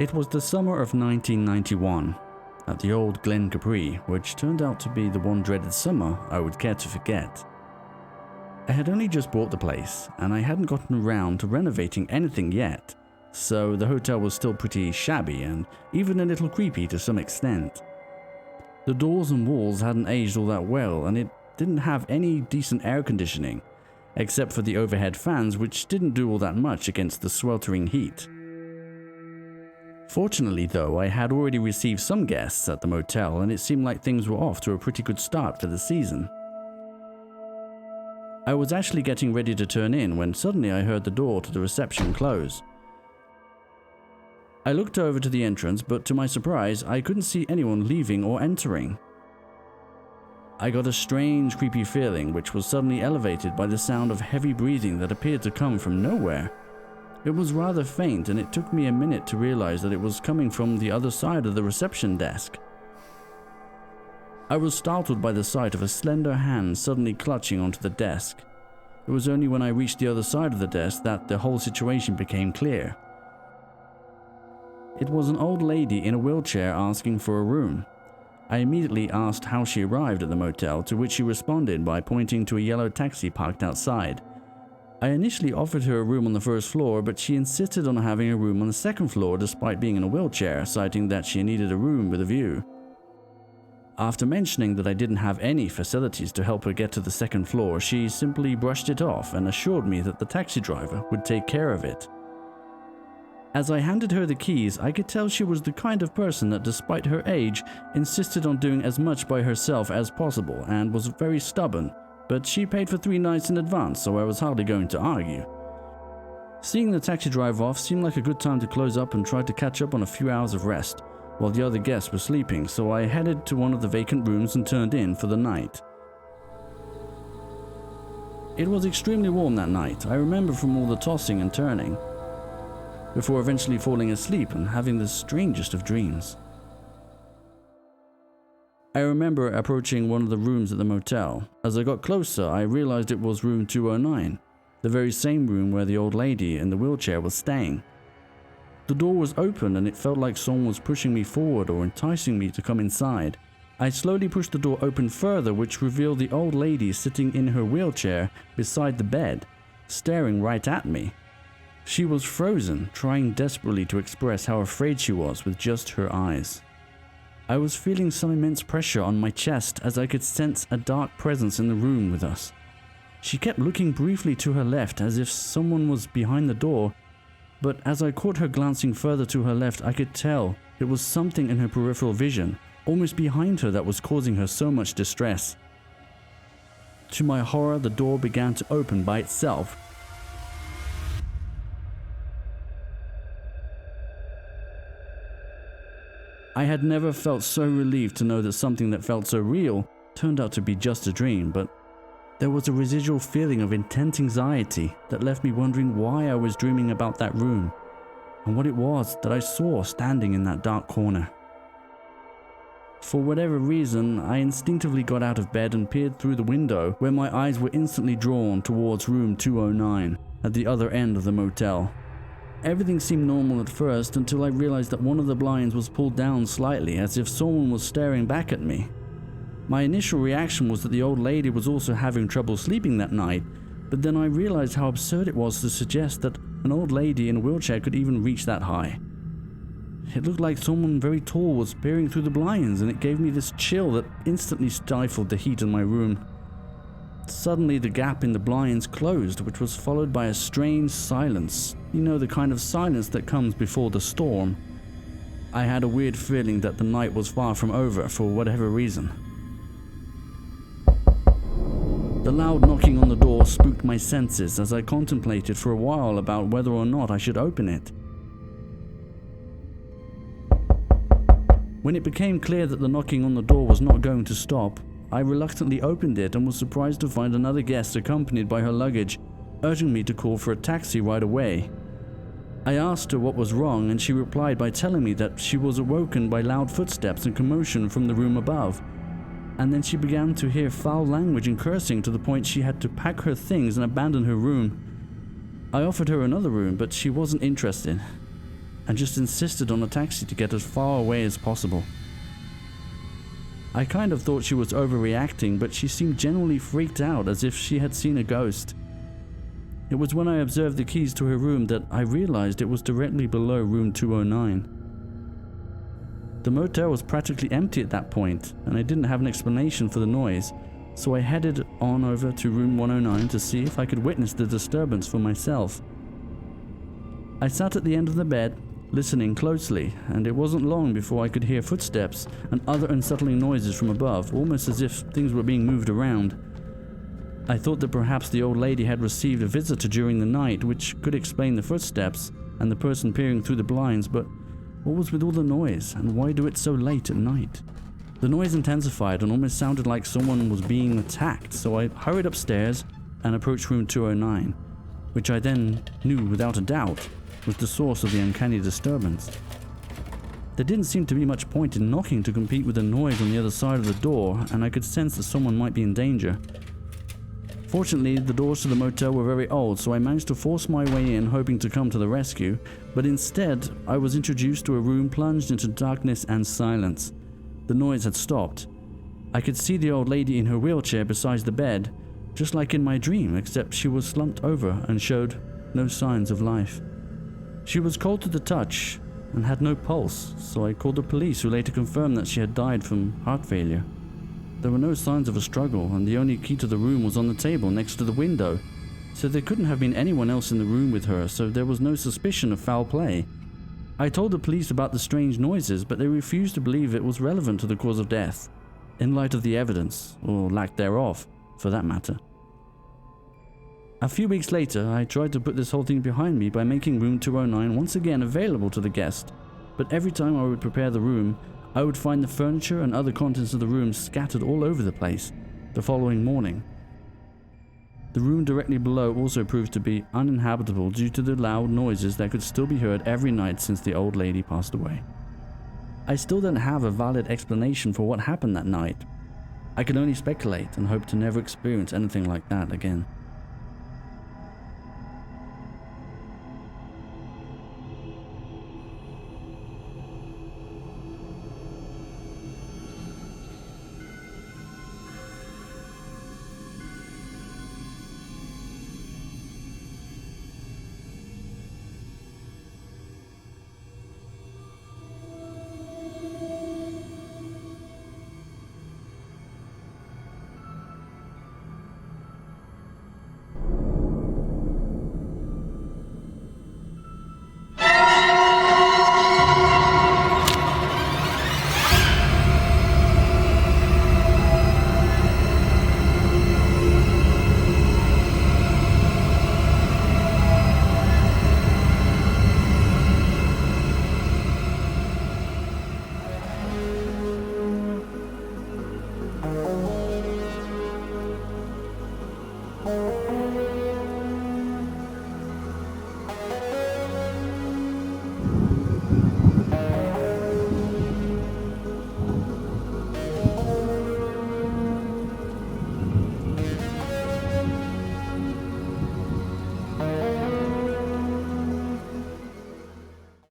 It was the summer of 1991, at the old Glen Capri, which turned out to be the one dreaded summer I would care to forget. I had only just bought the place, and I hadn't gotten around to renovating anything yet, so the hotel was still pretty shabby and even a little creepy to some extent. The doors and walls hadn't aged all that well, and it didn't have any decent air conditioning, except for the overhead fans, which didn't do all that much against the sweltering heat. Fortunately though, I had already received some guests at the motel, and it seemed like things were off to a pretty good start for the season. I was actually getting ready to turn in when suddenly I heard the door to the reception close. I looked over to the entrance, but to my surprise, I couldn't see anyone leaving or entering. I got a strange, creepy feeling, which was suddenly elevated by the sound of heavy breathing that appeared to come from nowhere. It was rather faint, and it took me a minute to realize that it was coming from the other side of the reception desk. I was startled by the sight of a slender hand suddenly clutching onto the desk. It was only when I reached the other side of the desk that the whole situation became clear. It was an old lady in a wheelchair asking for a room. I immediately asked how she arrived at the motel, to which she responded by pointing to a yellow taxi parked outside. I initially offered her a room on the first floor, but she insisted on having a room on the second floor despite being in a wheelchair, citing that she needed a room with a view. After mentioning that I didn't have any facilities to help her get to the second floor, she simply brushed it off and assured me that the taxi driver would take care of it. As I handed her the keys, I could tell she was the kind of person that, despite her age, insisted on doing as much by herself as possible and was very stubborn, but she paid for 3 nights in advance, so I was hardly going to argue. Seeing the taxi drive off seemed like a good time to close up and try to catch up on a few hours of rest, while the other guests were sleeping, so I headed to one of the vacant rooms and turned in for the night. It was extremely warm that night, I remember, from all the tossing and turning, before eventually falling asleep and having the strangest of dreams. I remember approaching one of the rooms at the motel. As I got closer, I realized it was room 209, the very same room where the old lady in the wheelchair was staying. The door was open and it felt like someone was pushing me forward or enticing me to come inside. I slowly pushed the door open further, which revealed the old lady sitting in her wheelchair beside the bed, staring right at me. She was frozen, trying desperately to express how afraid she was with just her eyes. I was feeling some immense pressure on my chest as I could sense a dark presence in the room with us. She kept looking briefly to her left as if someone was behind the door, but as I caught her glancing further to her left, I could tell it was something in her peripheral vision, almost behind her, that was causing her so much distress. To my horror, the door began to open by itself. I had never felt so relieved to know that something that felt so real turned out to be just a dream, but there was a residual feeling of intense anxiety that left me wondering why I was dreaming about that room and what it was that I saw standing in that dark corner. For whatever reason, I instinctively got out of bed and peered through the window, where my eyes were instantly drawn towards room 209 at the other end of the motel. Everything seemed normal at first until I realized that one of the blinds was pulled down slightly, as if someone was staring back at me. My initial reaction was that the old lady was also having trouble sleeping that night, but then I realized how absurd it was to suggest that an old lady in a wheelchair could even reach that high. It looked like someone very tall was peering through the blinds, and it gave me this chill that instantly stifled the heat in my room. Suddenly, the gap in the blinds closed, which was followed by a strange silence. You know, the kind of silence that comes before the storm. I had a weird feeling that the night was far from over for whatever reason. The loud knocking on the door spooked my senses as I contemplated for a while about whether or not I should open it. When it became clear that the knocking on the door was not going to stop, I reluctantly opened it and was surprised to find another guest accompanied by her luggage, urging me to call for a taxi right away. I asked her what was wrong, and she replied by telling me that she was awoken by loud footsteps and commotion from the room above. And then she began to hear foul language and cursing to the point she had to pack her things and abandon her room. I offered her another room, but she wasn't interested. and just insisted on a taxi to get as far away as possible. I kind of thought she was overreacting, but she seemed genuinely freaked out as if she had seen a ghost. It was when I observed the keys to her room that I realized it was directly below room 209. The motel was practically empty at that point, and I didn't have an explanation for the noise, so I headed on over to room 109 to see if I could witness the disturbance for myself. I sat at the end of the bed, listening closely, and it wasn't long before I could hear footsteps and other unsettling noises from above, almost as if things were being moved around. I thought that perhaps the old lady had received a visitor during the night, which could explain the footsteps and the person peering through the blinds, but what was with all the noise, and why do it so late at night? The noise intensified and almost sounded like someone was being attacked, so I hurried upstairs and approached room 209, which I then knew without a doubt was the source of the uncanny disturbance. There didn't seem to be much point in knocking to compete with the noise on the other side of the door, and I could sense that someone might be in danger. Fortunately, the doors to the motel were very old, so I managed to force my way in, hoping to come to the rescue, but instead, I was introduced to a room plunged into darkness and silence. The noise had stopped. I could see the old lady in her wheelchair beside the bed, just like in my dream, except she was slumped over and showed no signs of life. She was cold to the touch and had no pulse, so I called the police, who later confirmed that she had died from heart failure. There were no signs of a struggle, and the only key to the room was on the table next to the window, so there couldn't have been anyone else in the room with her, so there was no suspicion of foul play. I told the police about the strange noises, but they refused to believe it was relevant to the cause of death, in light of the evidence, or lack thereof, for that matter. A few weeks later, I tried to put this whole thing behind me by making room 209 once again available to the guest, but every time I would prepare the room, I would find the furniture and other contents of the room scattered all over the place the following morning. The room directly below also proved to be uninhabitable due to the loud noises that could still be heard every night since the old lady passed away. I still don't have a valid explanation for what happened that night. I can only speculate and hope to never experience anything like that again.